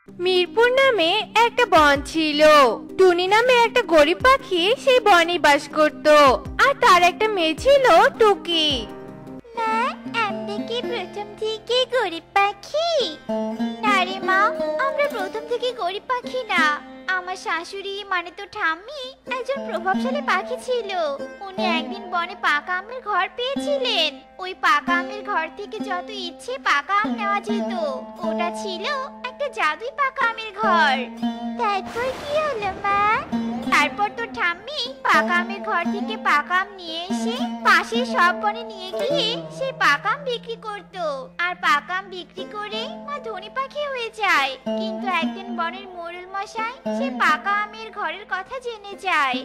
মিরপুর নামে একটা বন ছিল। টুনি নামে একটা গরিব পাখি সেই বনে বাস করত। আর তার একটা মেয়ে ছিল টুকি। মা, আমরা কি প্রথম থেকে গরিব পাখি? না রে মা, আমরা প্রথম থেকে গরিব পাখি না। আমার শাশুড়ি মানে তো ঠাম্মি একজন প্রভাবশালী পাখি ছিল। উনি একদিন বনে পাকা আমের ঘর পেয়েছিলেন। ওই পাকা আমের ঘর থেকে যত ইচ্ছে পাকা আম নেওয়া যেত। ওটা ছিল একটা জাদুই পাকা আমের ঘর। তারপর কি হলো মা? তারপর তো ঠাম্মি পাকা আমের ঘর থেকে পাকা আম নিয়ে এসে পাশের সব বনে নিয়ে গিয়ে সেই পাকা আম বিক্রি করতো। আর পাকা আম বিক্রি করে মা ধনী পাখি হয়ে যায়। কিন্তু একদিন বনের মোড়ল মশাই সেই পাকা আমের ঘরের কথা জেনে যায়।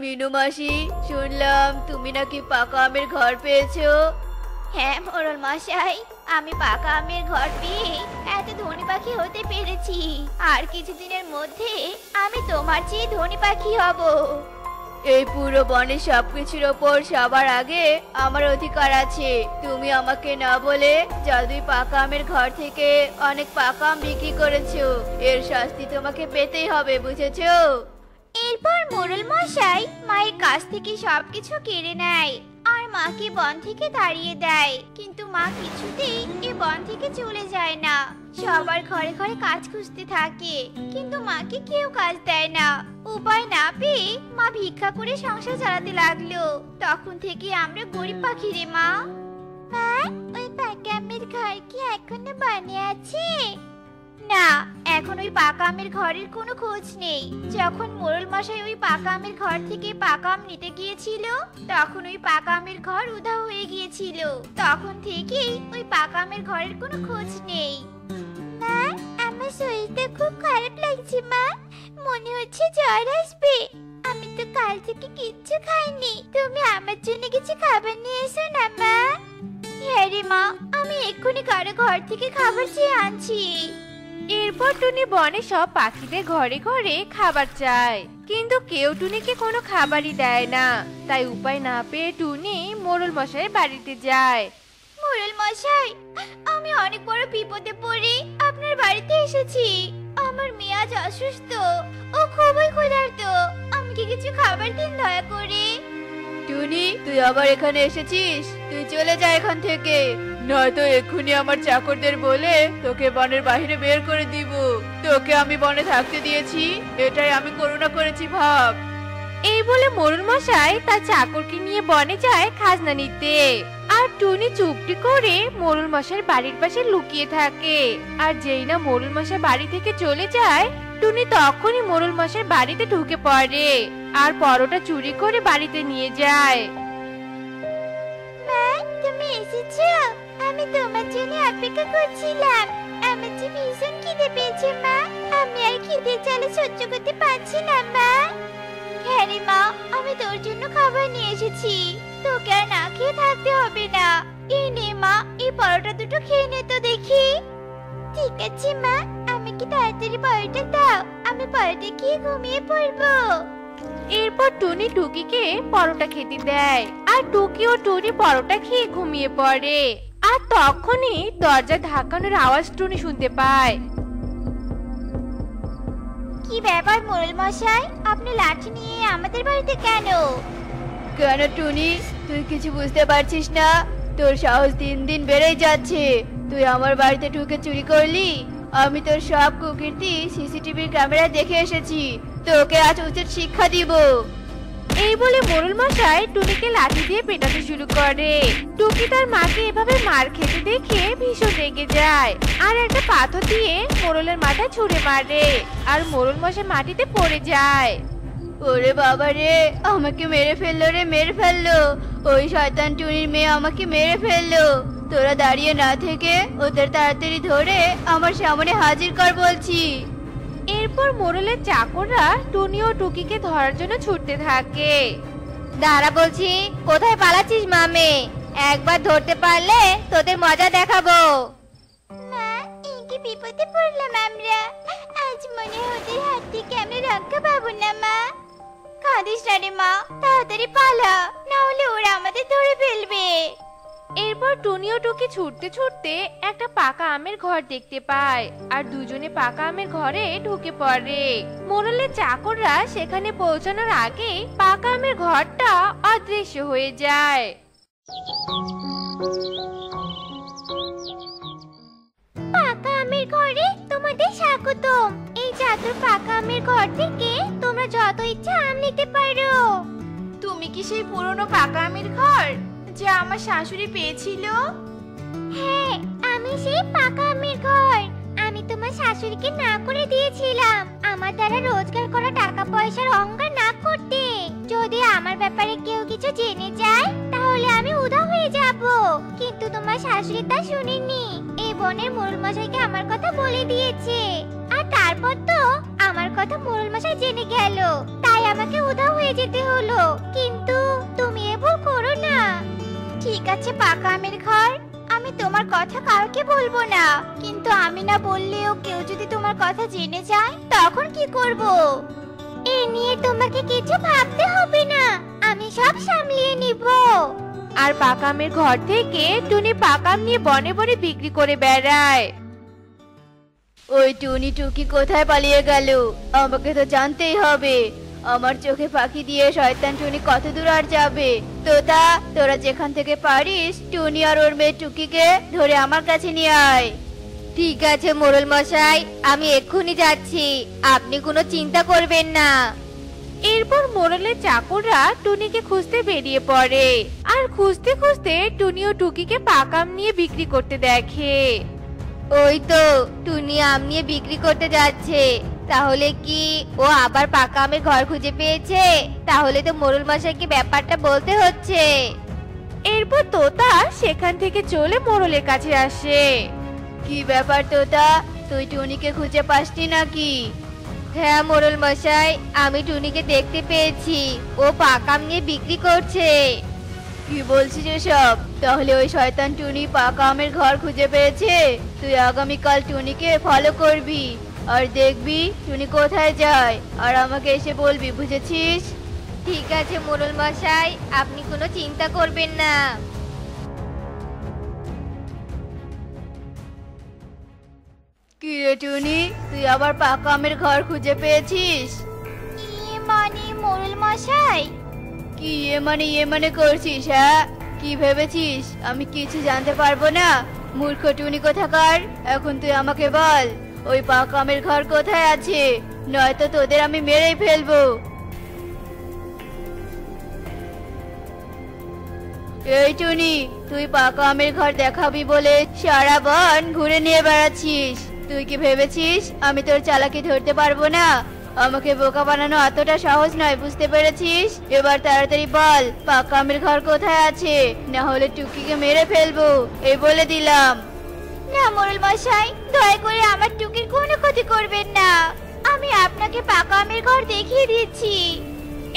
মিনু মাসি, শুনলাম তুমি নাকি পাকা আমের ঘর পেয়েছো। হ্যাঁ মোড়ল মশাই, আমি পাকা আমের ঘর পেয়ে এত ধনী পাখি হতে পেরেছি। আর কিছুদিনের মধ্যে আমি তোমার চেয়ে ধনী পাখি হব। এই পুরো বনের সবকিছুর ওপর সবার আগে আমার অধিকার আছে। তুমি আমাকে না বলে জাদুই পাকা আমের ঘর থেকে অনেক পাকা আম বিক্রি করেছো। এর শাস্তি তোমাকে পেতেই হবে, বুঝেছো? এরপর মোড়ল মশাই মায়ের কাছ থেকে সবকিছু কেড়ে নেয় আর মাকে বন থেকে তাড়িয়ে দেয়। কিন্তু মা কিছুতেই এ বন থেকে চলে যায় না। সবার ঘরে ঘরে কাজ খুঁজতে থাকে, কিন্তু মাকে কেউ কাজ দেয় না। উপায় না পেয়ে মা ভিক্ষা করে সংসার চালাতে লাগলো। তখন থেকে আমরা গরিব পাখি রে মা। মা, ওই পাকা আমের ঘর কি এখনো বনে আছে? না, এখন ওই পাকা আমের ঘরের কোনো খোঁজ নেই। যখন মোড়ল মশাই ওই পাকা আমের ঘর থেকে পাকা আম নিতে গিয়েছিল, তখন ওই পাকা আমের ঘর উধাও হয়ে গিয়েছিল। তখন থেকেই ওই পাকা আমের ঘরের কোনো খোঁজ নেই। মা, আমার শরীরটা খুব খারাপ লাগছে মা। মনে হচ্ছে জ্বর আসবে। আমি তো কাল থেকে কিচ্ছু খাইনি। তুমি আমার জন্য কিছু খাবার নিয়ে এসো না মা। হ্যাঁ রে মা, আমি এক্ষুনি কারো ঘর থেকে খাবার চেয়ে আনছি। এরপর টুনি বনে সব পাখিদের ঘরে ঘরে খাবার চায়, কিন্তু কেউ টুনিকে কোনো খাবারই দেয় না। তাই উপায় না পেয়ে টুনি মোড়ল মশাইয়ের বাড়িতে যায়। মোড়ল মশাই, আমি অনেক বড় বিপদে পড়ে আপনার বাড়িতে এসেছি। আমার মেয়ে আজ অসুস্থ, ও খুবই ক্ষুধার্ত। আমাকে কিছু খাবার দিন দয়া করে। টুনি, তুই আবার এখানে এসেছিস? তুই চলে যা এখান থেকে, নয়তো এক্ষুনি আমার চাকরদের বলে তোকে বনের বাইরে বের করে দিব। তোকে আমি বনে থাকতে দিয়েছি, এটাই আমি করুণা করেছি ভাব। এই বলে মোড়ল মশাই তার চাকরকে নিয়ে বনে যায় খাজনা নিতে। আর টুনি চুপটি করে মোড়ল মশাইয়ের বাড়ির পাশে লুকিয়ে থাকে। আর যেই না মোড়ল মশাই বাড়ি থেকে চলে যায়, টুনি তখনই মোড়ল মশাইয়ের বাড়িতে ঢুকে পড়ে আর পরোটা চুরি করে বাড়িতে নিয়ে যায়। মা, তুমি এসেছো? আমি তোমার জন্য অপেক্ষা করছিলাম। আমার যে ভীষণ খিদে পেয়েছে মা। আমি আর খিদে জ্বালা সহ্য করতে পারছি না মা। হ্যাঁ রে মা, আমি তোর জন্য খাবার নিয়ে এসেছি। তোকে আর না খেয়ে থাকতে হবে না। এই নে মা, এই পরোটা দুটো খেয়ে নে তো দেখি। ঠিক আছে মা, আমাকে তাড়াতাড়ি পরোটা দাও। আমি পরোটা খেয়ে ঘুমিয়ে পড়বো। এরপর টুনি টুকিকে পরোটা খেতে দেয় আর টুকি ও টুনি পরোটা খেয়ে ঘুমিয়ে পড়ে। আর তখনই দরজা ধাক্কানোর আওয়াজ টুনি শুনতে পায়। কি ব্যাপার মোড়ল মশাই, আপনি লাঠি নিয়ে আমাদের বাড়িতে কেন? কেন টুনি, তুই কিছু বুঝতে পারছিস না? তোর সাহস দিন দিন বেড়েই যাচ্ছে। তুই আমার বাড়িতে ঢুকে চুরি করলি। আমি তোর সব কুকীর্তি সিসিটিভি ক্যামেরায় দেখে এসেছি। তোকে আজ উচিত শিক্ষা দিব। এই বলে মোড়ল মশাই টুনিকে লাঠি দিয়ে পেটাতে শুরু করে। টুকি তার মাকে এভাবে মার খেতে দেখে ভীষণ রেগে যায় আর একটা পাথর দিয়ে মোড়লের মাথায় ছুঁড়ে মারে। আর মোড়ল মশাই মাটিতে পড়ে যায়। ওরে বাবা রে, আমাকে মেরে ফেললো রে, মেরে ফেললো। ওই শয়তান টুনির মেয়ে আমাকে মেরে ফেললো। তোরা দাঁড়িয়ে না থেকে ওদের তাড়াতাড়ি ধরে আমার সামনে হাজির কর বলছি। এরপর মোড়লের চাকররা টুনি ও টুকিকে ধরার জন্য ছুটতে থাকে। দাঁড়া বলছি, কোথায় পালাচ্ছিস মামে? একবার ধরতে পারলে তোদের মজা দেখাবো। মা, এই কি বিপদে পড়লাম আমরা। আজ মনে হয় ওদের হাত থেকে আমরা রক্ষা পাবো না মা। কাঁদিস না রে মা, তাড়াতাড়ি পালা, না হলে ওরা আমাদের ধরে ফেলবে। এরপর টুনি ও টুকি ছুটতে ছুটতে একটা পাকা আমের ঘর দেখতে পায় আর দুজনে পাকা আমের ঘরে ঢুকে পড়ে। মোড়লের চাকররা সেখানে পৌঁছানোর আগে পাকা আমের ঘরটা অদৃশ্য হয়ে যায়। পাকা আমের ঘরে তোমাদের স্বাগতম। এই জাদুর পাকা আমের ঘর থেকে তোমরা যত ইচ্ছা আম নিতে পারো। তুমি কি সেই পুরনো পাকা আমের ঘর যা আমার শাশুড়ি পেয়েছিল? হ্যাঁ, আমি সেই পাকা আমের ঘর। আমি তোমার শাশুড়িকে না করে দিয়েছিলাম আমার দ্বারা রোজগার করা টাকা পয়সার অহংকার না করতে। যদি আমার ব্যাপারে কেউ কিছু জেনে যায় তাহলে আমি উধাও হয়ে যাব। কিন্তু তোমার শাশুড়ি তা শুনেনি। এই বনের মোড়ল মশাইকে আমার কথা বলে দিয়েছে। আর তারপর তো আমার কথা মোড়ল মশাই জেনে গেল, তাই আমাকে উধাও হয়ে যেতে হলো। কিন্তু তুমি এ ভুল করো না। ঠিক আছে পাকা আমের ঘর, আমি তোমার কথা কাউকে বলবো না। কিন্তু আমি না বললেও কেউ যদি তোমার কথা জেনে যায় তখন কি করব? এ নিয়ে তোমাকে কিছু ভাবতে হবে না, আমি সব সামলিয়ে নিব। আর পাকা আমের ঘর থেকে টুনি পাকা আম নিয়ে বনে বনে বিক্রি করে বেড়ায়। ওই টুনি টুকি কোথায় পালিয়ে গেল? আমাকে তো জানতেই হবে। আমার চোখে ফাঁকি দিয়ে শয়তান টুনি কত দূর আর যাবে? তোতা, তোরা যেখান থেকে পারিস টুনি আর ওর মেয়ে টুকিকে ধরে আমার কাছে নিয়ে আয়। ঠিক আছে মোড়ল মশাই, আমি এক্ষুনি যাচ্ছি, আপনি কোনো চিন্তা করবেন না। এরপর মোড়লের চাকররা টুনিকে খুঁজতে বেরিয়ে পড়ে আর খুঁজতে খুঁজতে টুনি ও টুকিকে পাকা আম নিয়ে বিক্রি করতে দেখে। ওই তো টুনি আম নিয়ে বিক্রি করতে যাচ্ছে। তাহলে কি ও আবার পাকা আমের ঘর খুঁজে পেয়েছে? তাহলে তো মোড়ল মশাইকে ব্যাপারটা বলতে হচ্ছে। এরপর তোতা সেখান থেকে চলে মোড়লের কাছে আসে। কি ব্যাপার তোতা, তুই টুনিকে খুঁজে পাসনি নাকি? হ্যাঁ মোড়ল মশাই, আমি টুনিকে দেখতে পেয়েছি, ও পাকা আম নিয়ে বিক্রি করছে। কি বলছিস এসব? তাহলে ওই শয়তান টুনি পাকা আমের ঘর খুঁজে পেয়েছে। তুই আগামীকাল টুনিকে ফলো করবি আর দেখবি টুনি কোথায় যায়, আর আমাকে এসে বলবি, বুঝেছিস? ঠিক আছে মোড়ল মশাই, আপনি কোনো চিন্তা করবেন না। কি রে টুনি, তুই আবার পাকা আমের ঘর খুঁজে পেয়েছিস? মানে মোড়ল মশাই, কি ইয়ে মানে করছিস? হ্যাঁ, কি ভেবেছিস আমি কিছু জানতে পারবো না? মূর্খ টুনি কোথাকার, এখন তুই আমাকে বল ওই পাকা আমের ঘর কোথায় আছে, নয়তো তোদের আমি মেরেই ফেলবো। এই টুনি, তুই পাকা আমের ঘর দেখাবি বলে সারা বন ঘুরে নিয়ে বেড়াচ্ছিস। তুই কি ভেবেছিস আমি তোর চালাকি ধরতে পারবো না? আমাকে বোকা বানানো এতটা সহজ নয়, বুঝতে পেরেছিস? এবার তাড়াতাড়ি বল পাকা আমের ঘর কোথায় আছে, না হলে টুকিকে মেরে ফেলবো, এই বলে দিলাম। না মোড়ল মশাই, দয়া করে আমার টুকির কোনো ক্ষতি করবেন না। আমি আপনাকে পাকা আমের ঘর দেখিয়ে দিচ্ছি।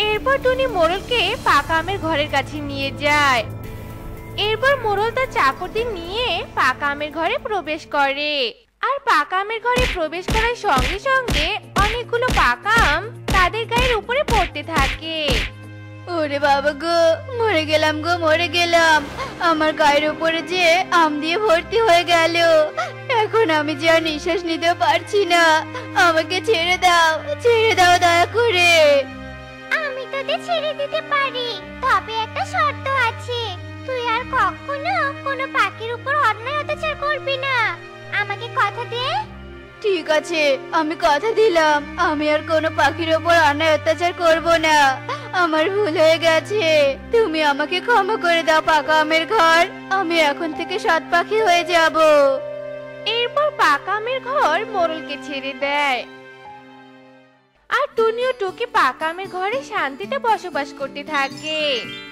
এরপর টুনি মোড়লকে পাকা আমের ঘরের কাছে নিয়ে যায়। এরপর মোড়ল তার চাকরদের নিয়ে পাকা আমের ঘরে প্রবেশ করে। আর পাকা আমের ঘরে প্রবেশ করার সঙ্গে সঙ্গে অনেকগুলো পাকা আম তাদের গায়ের উপরে পড়তে থাকে। ওরে বাবা গো, মরে গেলাম গো, মরে গেলাম। আমার গায়ের উপরে যে আম দিয়ে ভর্তি হয়ে গেল। এখন আমি যে আর নিঃশ্বাস নিতে পারছি না। আমাকে ছেড়ে দাও, ছেড়ে দাও দয়া করে। আমি তোদের ছেড়ে দিতে পারি, তবে একটা শর্ত আছে। তুই আর কখনো কোনো পাখির উপর অন্যায় অত্যাচার করবি না। আমাকে কথা দে। ঠিক আছে, আমি কথা দিলাম আমি আর কোনো পাখির ওপর অন্যায় অত্যাচার করব না। আমার ভুল হয়ে গেছে, তুমি আমাকে ক্ষমা করে দাও পাকা আমের ঘর। আমি এখন থেকে সৎ পাখি হয়ে যাব। এরপর পাকা আমের ঘর মোড়লকে ছেড়ে দেয়। আর টুনি ও টুকি পাকা আমের ঘরে শান্তিতে বসবাস করতে থাকে।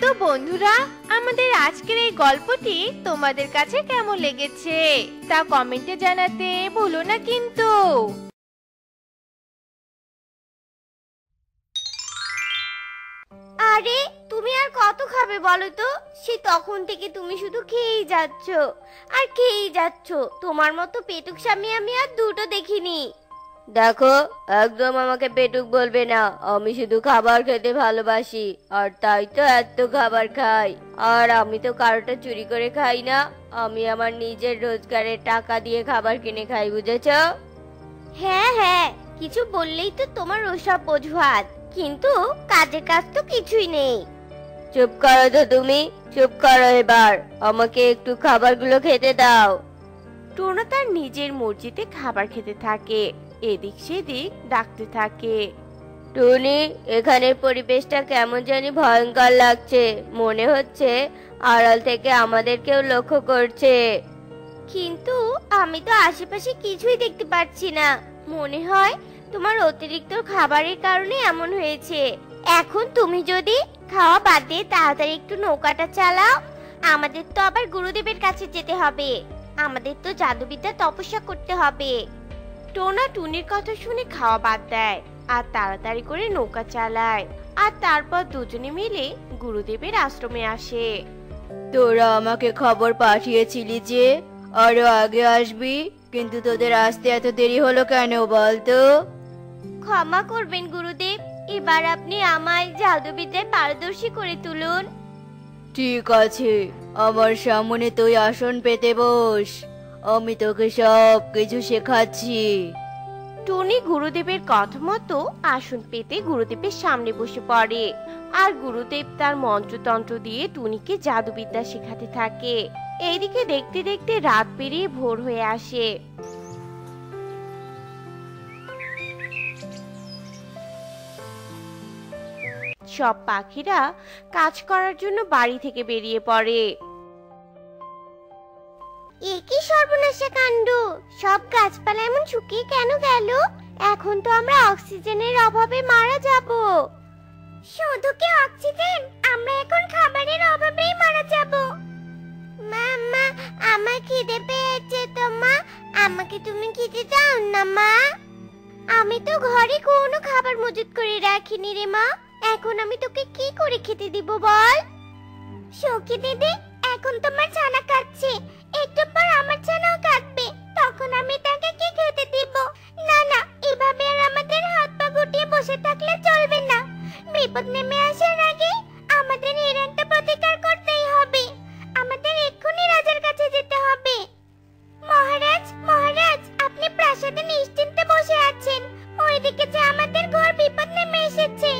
তো বন্ধুরা, আমাদের আজকের এই গল্পটি তোমাদের কাছে কেমন লেগেছে তা কমেন্টে জানাতে ভুলো না কিন্তু। আরে তুমি আর কত খাবে বলো তো? সে তখন থেকে তুমি শুধু খেয়েই যাচ্ছ আর খেয়েই যাচ্ছ। তোমার মতো পেটুক স্বামী আমি আর দুটো দেখিনি। দেখো, একদম আমাকে পেটুক বলবে না। আমি শুধু খাবার খেতে ভালোবাসি, আর তাই তো এত খাবার খাই। আর আমি তো কারোটা চুরি করে খাই না, আমি আমার নিজের রোজগারের টাকা দিয়ে খাবার কিনে খাই, বুঝেছো? হ্যাঁ হ্যাঁ, কিছু বললেই তো তোমার ওসব অজুহাত, কিন্তু কাজের কাজ তো কিছুই নেই। চুপ করো তো তুমি, চুপ করো এবার। আমাকে একটু খাবারগুলো খেতে দাও। টোনা তার নিজের মর্জিতে খাবার খেতে থাকে, এদিক সেদিক ডাকতে থাকে। টুনি, এখানের পরিবেশটা কেমন জানি ভয়ঙ্কর লাগছে। মনে হচ্ছে আড়াল থেকে আমাদেরকেও লক্ষ্য করছে। কিন্তু আমি তো আশেপাশে কিছুই দেখতে পাচ্ছি না। মনে হয় তোমার অতিরিক্ত খাবারের কারণে এমন হয়েছে। এখন তুমি যদি খাওয়া বাদ দিয়ে তাড়াতাড়ি একটু নৌকাটা চালাও, আমাদের তো আবার গুরুদেবের কাছে যেতে হবে। আমাদের তো জাদুবিদ্যা তপস্যা করতে হবে। টোনা টুনির কথা শুনে খাওয়া বাদ দেয় আর তাড়াতাড়ি করে নৌকা চালায়। আর তারপর দুজনে মিলে গুরুদেবের আশ্রমে আসে। তোরা আমাকে খবর পাঠিয়েছিলি যে আরো আগে আসবি, কিন্তু তোদের আসতে এত দেরি হলো কেন বলতো? ক্ষমা করবেন গুরুদেব, এবার আপনি আমায় জাদুবিদ্যায় পারদর্শী করে তুলুন। ঠিক আছে, আমার সামনে তুই আসন পেতে বস, আমি তোকে সব কিছু শেখাচ্ছি। টুনি গুরুদেবের কথা মতো আসন পেতে গুরুদেবের সামনে বসে পড়ে। আর গুরুদেব তার মন্ত্রতন্ত্র দিয়ে টুনিকে জাদুবিদ্যা শেখাতে থাকে। এইদিকে দেখতে দেখতে রাত পেরিয়ে ভোর হয়ে আসে। সব পাখিরা কাজ করার জন্য বাড়ি থেকে বেরিয়ে পড়ে। এ কি সর্বনাশা কাণ্ড! সব গাছপালা এমন শুকিয়ে কেন গেল? এখন তো আমরা অক্সিজেনের অভাবে মারা যাব। শুধু কি অক্সিজেন, আমরা এখন খাবারের অভাবেই মারা যাব। মা, আমার খিদে পেয়েছে তো মা, আমাকে তুমি খেতে দাও না মা। আমি তো ঘরে কোনো খাবার মজুত করে রাখিনি রে মা, এখন আমি তোকে কি করে খেতে দিব বল? সখী দিদি, এখন তোমার ছানা কাটছে, একটু পর আমার ছানাও কাটবে, তখন আমি তাকে কি খেতে দিব? না না, এভাবে আর আমাদের হাত পা গুটিয়ে বসে থাকলে চলবে না। বিপদ নেমে আসার আগে আমাদের এর একটা প্রতিকার করতেই হবে। আমাদের এক্ষুনি রাজার কাছে যেতে হবে। মহারাজ, মহারাজ, আপনি প্রাসাদে নিশ্চিন্তে বসে আছেন, ওইদিকে যে আমাদের ঘর বিপদ নেমে এসেছে।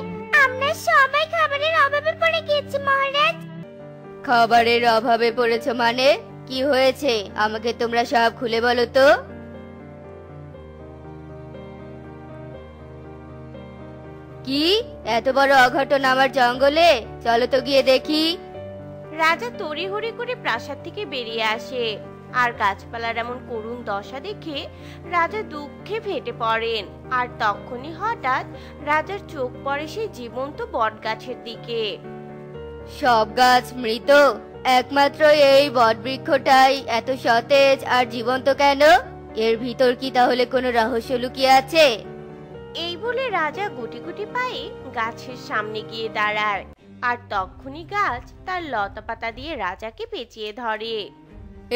আমরা সবাই খাবারের অভাবে পড়ে গিয়েছি মহারাজ। খাবারের অভাবে পড়েছো মানে? কি হয়েছে আমাকে তোমরা সব খুলে বলো তো। কি এত বড় অঘটন আমার জঙ্গলে? চলো তো গিয়ে দেখি। রাজা তড়িঘড়ি করে প্রাসাদ থেকে বেরিয়ে আসে। আর গাছপালার এমন করুণ দশা দেখে রাজা দুঃখে ফেটে পড়েন। আর তখনই হঠাৎ রাজার চোখ পড়ে সেই জীবন্ত বটগাছের দিকে। সব গাছ মৃত, একমাত্র এই বটবৃক্ষটাই এত সতেজ আর জীবন্ত কেন? এর ভিতর কি তাহলে কোনো রহস্য লুকিয়ে আছে? এই বলে রাজা গুটি গুটি পায়ে গাছের সামনে গিয়ে দাঁড়ায়। আর তখনই গাছ তার লতা পাতা দিয়ে রাজাকে পেঁচিয়ে ধরে।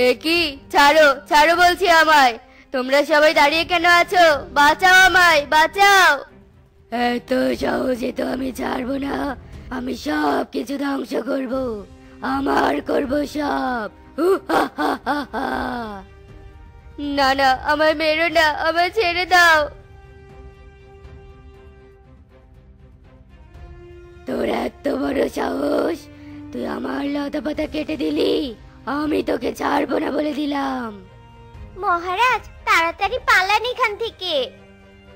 এ কি? ছাড়ো, ছাড়ো বলছি আমায়। তোমরা সবাই দাঁড়িয়ে কেন আছো? বাঁচাও আমায়, বাঁচাও। এত সহজে তো আমি ছাড়বো না, আমি সব কিছু ধ্বংস করব, আমার করব সব। না না, আমায় মেরো না, আমায় ছেড়ে দাও। তোর এত বড় সাহস, তুই আমার লতা পাতা কেটে দিলি, আমি তোকে ছাড়বো না বলে দিলাম। মহারাজ, তাড়াতাড়ি পালান এখান থেকে।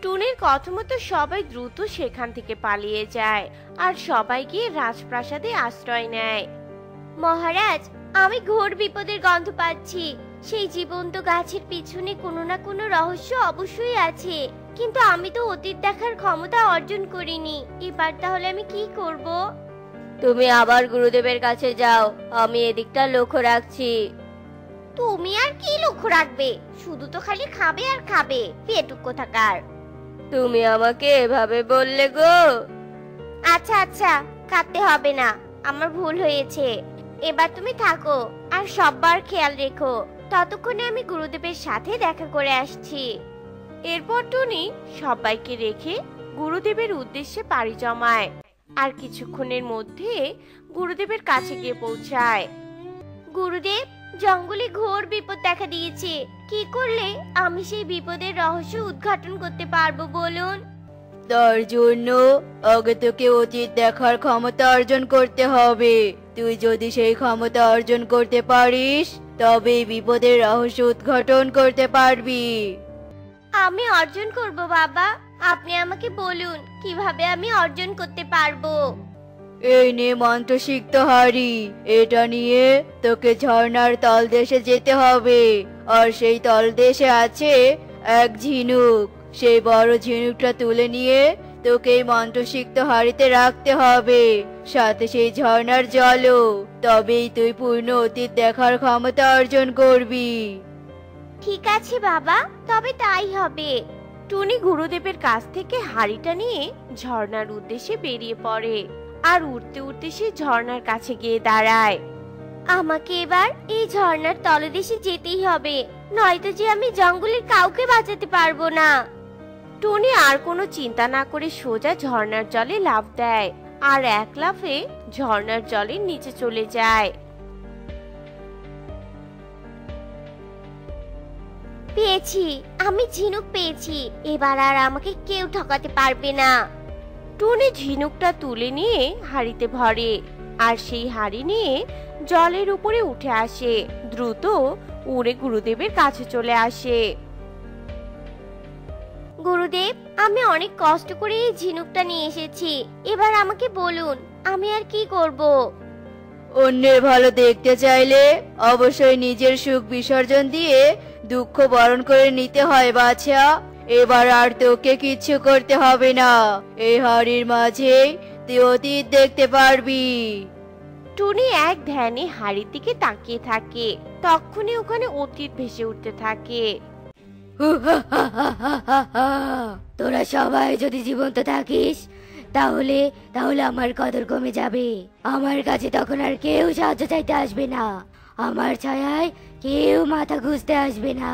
টুনির কথা মতো সবাই দ্রুত সেখান থেকে পালিয়ে যায়। আর সবাই গিয়ে রাজপ্রাসাদে আশ্রয় নেয়। মহারাজ, আমি ঘোর বিপদের গন্ধ পাচ্ছি। সেই জীবন্ত গাছের পিছনে কোনো না কোনো রহস্য অবশ্যই আছে, কিন্তু আমি তো অতীত দেখার ক্ষমতা অর্জন করিনি। এবার তাহলে আমি কি করব? তুমি আবার গুরুদেবের কাছে যাও, আমি এদিকটা লক্ষ্য রাখছি। তুমি আর কি লক্ষ্য রাখবে? শুধু তো খালি খাবে আর খাবে, পেটুক কোথাকার। তুমি আমাকে এভাবে বললে গো। আচ্ছা আচ্ছা, কাঁদতে হবে না, আমার ভুল হয়েছে। এবার তুমি থাকো আর সববার খেয়াল রেখো। ততক্ষণে আমি গুরুদেবের সাথে দেখা করে আসছি। এরপর টুনি সবাইকে রেখে গুরুদেবের উদ্দেশ্যে পাড়ি জমায় আর কিছুক্ষণের মধ্যে গুরুদেবের কাছে গিয়ে পৌঁছায়। গুরুদেব, জঙ্গলে ঘোর বিপদ দেখা দিয়েছে। কি করলে আমি সেই বিপদের রহস্য উদ্ঘাটন করতে পারবো বলুন? তার জন্য আগে তোকে অতীত দেখার ক্ষমতা অর্জন করতে হবে। তুই যদি সেই ক্ষমতা অর্জন করতে পারিস তবে বিপদের রহস্য উদ্ঘাটন করতে পারবি। আমি অর্জন করব বাবা। আপনি আমাকে বলুন কিভাবে আমি অর্জন করতে পারবো। এই নে মন্ত্রসিক্ত হাড়ি, এটা নিয়ে তোকে ঝর্ণার তলদেশে যেতে হবে। আর সেই তলদেশে আছে এক ঝিনুক। সেই বড় ঝিনুকটা তুলে নিয়ে তোকে এই মন্ত্রসিক্ত হাড়িতে রাখতে হবে, সাথে সেই ঝর্ণার জলও। তবেই তুই পূর্ণ অতীত দেখার ক্ষমতা অর্জন করবি। ঠিক আছে বাবা, তবে তাই হবে। টুনি গুরুদেবের কাছ থেকে হাড়িটা নিয়ে ঝর্ণার উদ্দেশ্যে বেরিয়ে পড়ে আর উঠতে উঠতে সে ঝর্ণার কাছে গিয়ে দাঁড়ায়। আমাকে এবার এই ঝর্ণার তলদেশে যেতেই হবে, নয়তো যে আমি জঙ্গলের কাউকে বাঁচাতে পারবো না। টুনি আর কোনো চিন্তা না করে সোজা ঝর্ণার জলে লাফ দেয় আর এক লাফে ঝর্ণার জলের নিচে চলে যায়। পেয়েছি, আমি ঝিনুক পেয়েছি। এবার আর আমাকে কেউ ঠকাতে পারবে না। টুনি ঝিনুকটা তুলে নিয়ে হাড়িতে ভরে আর সেই হাড়ি নিয়ে জলের উপরে উঠে আসে। দ্রুত উড়ে গুরুদেবের কাছে চলে আসে। গুরুদেব, আমি অনেক কষ্ট করে এই ঝিনুকটা নিয়ে এসেছি। এবার আমাকে বলুন আমি আর কি করব। অন্যের ভালো দেখতে চাইলে অবশ্যই নিজের সুখ বিসর্জন দিয়ে দুঃখ বরণ করে নিতে হয় বাছা। এবার আর তোকে কিচ্ছু করতে হবে না। এই হাড়ির মাঝে তুই অতীত দেখতে পারবি। টুনি এক ধ্যানে হাড়ির দিকে তাকিয়ে থাকে। তখনই ওখানে অতীত ভেসে উঠতে থাকে। তোরা সবাই যদি জীবন্ত থাকিস তাহলে তাহলে আমার কদর কমে যাবে। আমার কাছে তখন আর কেউ সাহায্য চাইতে আসবে না। আমার ছায়ায় কেউ মাথা ঘুষতে আসবে না।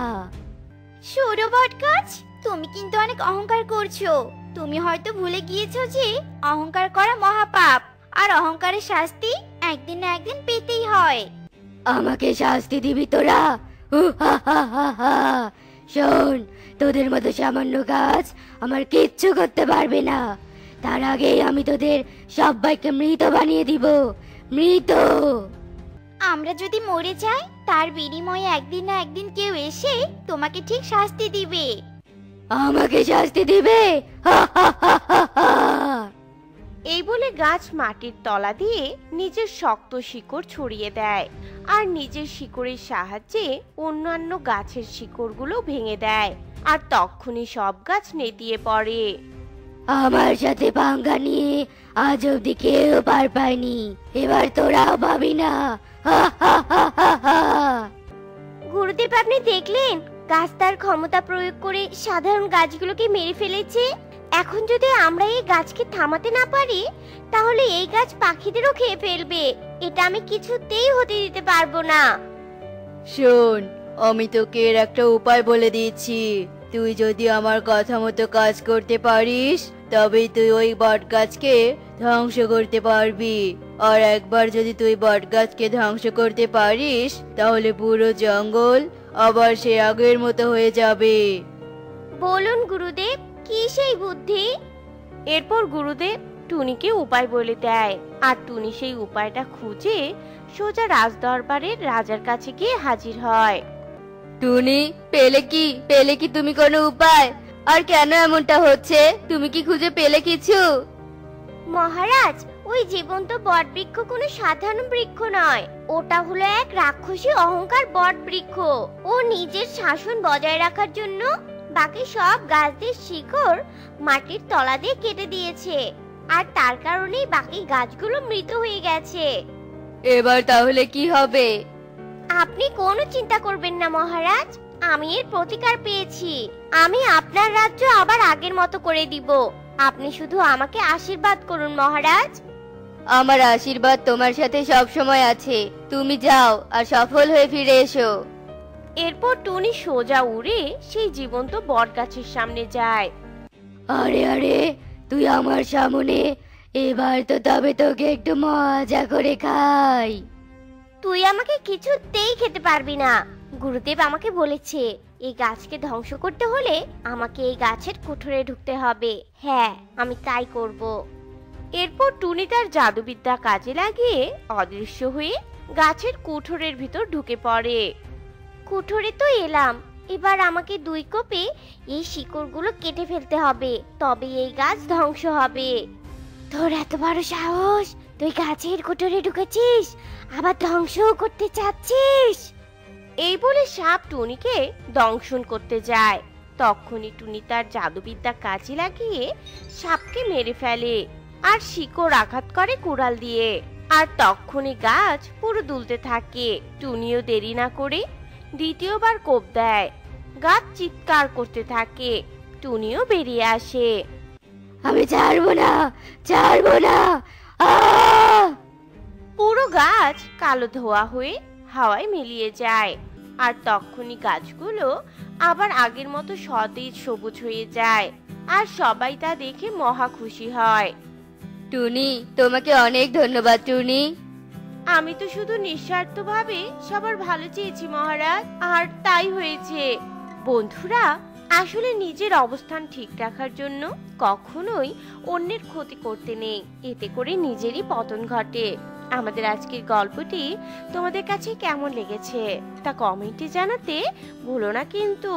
শোনো বটগাছ, তুমি কিন্তু অনেক অহংকার করছো। তুমি হয়তো ভুলে গিয়েছো যে অহংকার করা মহাপাপ, আর অহংকারের শাস্তি একদিন না একদিন পেতেই হয়। আমাকে শাস্তি দিবি তোরা? শোন, তোদের মতো সামান্য গাছ আমার কিচ্ছু করতে পারবে না। তার আগেই আমি তোদের সবাইকে মৃত বানিয়ে দিব। মৃত। আমরা যদি মরে যাই তার বিনিময়ে একদিন না একদিন কেউ এসে তোমাকে ঠিক শাস্তি দিবে। আমাকে শাস্তি দিবে? এই বলে গাছ মাটির তলা দিয়ে নিজের শক্ত শিকড় ছড়িয়ে দেয় আর নিজের শিকড়ের সাহায্যে অন্যান্য গাছের শিকড়গুলো ভেঙে দেয়। আর তখনই সব গাছ নেতিয়ে পড়ে। আমার সাথে পাঙ্গা নিয়ে আজ অব্দি কেউ পার পায়নি, এবার তোরাও পাবি না। গুরুদেব, আপনি দেখলেন গাছ তার ক্ষমতা প্রয়োগ করে সাধারণ গাছগুলোকে মেরে ফেলেছে। এখন যদি আমরা এই গাছকে থামাতে না পারি তাহলে এই গাছ পাখিদেরও খেয়ে ফেলবে। এটা আমি কিছুতেই হতে দিতে পারবো না। শোন, আমি তোকে এর একটা উপায় বলে দিচ্ছি। তুই যদি আমার কথা মতো কাজ করতে পারিস তবেই তুই ওই বট গাছকে ধ্বংস করতে পারবি। আর একবার যদি তুই বট গাছকে ধ্বংস করতে পারিস তাহলে পুরো জঙ্গল আবার সে আগের মতো হয়ে যাবে। বলুন গুরুদেব, কি সেই বুদ্ধি? এরপর গুরুদেব টুনিকে উপায় বলে দেয় আর টুনি সেই উপায়টা খুঁজে সোজা রাজদরবারের রাজার কাছে গিয়ে হাজির হয়। টুনি, পেলে কি তুমি কোনো উপায়? আর কেন এমনটা হচ্ছে? তুমি কি খুঁজে পেলে কিছু? মহারাজ, ওই জীবন্ত বট বৃক্ষ কোনো সাধারণ বৃক্ষ নয়। ওটা হলো এক রাক্ষসী অহংকার বট বৃক্ষ। ও নিজের শাসন বজায় রাখার জন্য বাকি সব গাছদের শিকড় মাটির তলা দিয়ে কেটে দিয়েছে, আর তার কারণেই বাকি গাছগুলো মৃত হয়ে গেছে। এবার তাহলে কি হবে? আপনি কোনো চিন্তা করবেন না মহারাজ, আমি এর প্রতিকার পেয়েছি। আমি আপনার রাজ্য আবার আগের মতো করে দিব। আপনি শুধু আমাকে আশীর্বাদ করুন মহারাজ। আমার আশীর্বাদ তোমার সাথে সব সময় আছে। তুমি যাও আর সফল হয়ে ফিরে এসো। এরপর টুনি সোজা উড়ে সেই জীবন্ত বট গাছের সামনে যায়। আরে আরে, তুই আমার সামনে, এবার তো তবে তোকে একটু মজা করে খাই। তুই আমাকে কিছুতেই খেতে পারবি না। গুরুদেব আমাকে বলেছে এই গাছকে ধ্বংস করতে হলে আমাকে এই গাছের কুঠোরে ঢুকতে হবে। হ্যাঁ, আমি তাই করব। এরপর টুনি তার জাদুবিদ্যা কাজে লাগিয়ে অদৃশ্য হয়ে গাছের কুঠোরের ভিতর ঢুকে পড়ে। কুঠোরে তো এলাম, এবার আমাকে 2 কোপে এই শিকড়গুলো কেটে ফেলতে হবে, তবে এই গাছ ধ্বংস হবে। তোর এত বড় সাহস, তুই গাছের কুঠোরে ঢুকেছিস, আবার ধ্বংসও করতে চাচ্ছিস। এই বলে সাপ টুনিকে দংশন করতে যায়। তখনই টুনি তার জাদুবিদ্যা কাজে লাগিয়ে সাপকে মেরে ফেলে আর শিকড় আঘাত করে কুড়াল দিয়ে। আর তখনই গাছ পুরো দুলতে থাকে। টুনিও দেরি না করে দ্বিতীয়বার কোপ দেয়। গাছ চিৎকার করতে থাকে। টুনিও বেরিয়ে আসে। আমি ছাড়বো না, ছাড়বো না। আহ! পুরো গাছ কালো ধোয়া হয়ে হাওয়ায় মিলিয়ে যায়। আর তখনই গাছগুলো আবার আগের মতো সতেজ সবুজ হয়ে যায়। আর সবাই তা দেখে মহা খুশি হয়। টুনি, তোমাকে অনেক ধন্যবাদ টুনি। আমি তো শুধু নিঃস্বার্থভাবে সবার ভালো চেয়েছি মহারাজ, আর তাই হয়েছে। বন্ধুরা, আসলে নিজের অবস্থান ঠিক রাখার জন্য কখনোই অন্যের ক্ষতি করতে নেই, এতে করে নিজেরই পতন ঘটে। আমাদের আজকের গল্পটি তোমাদের কাছে কেমন লেগেছে তা কমেন্টে জানাতে ভুলো না কিন্তু।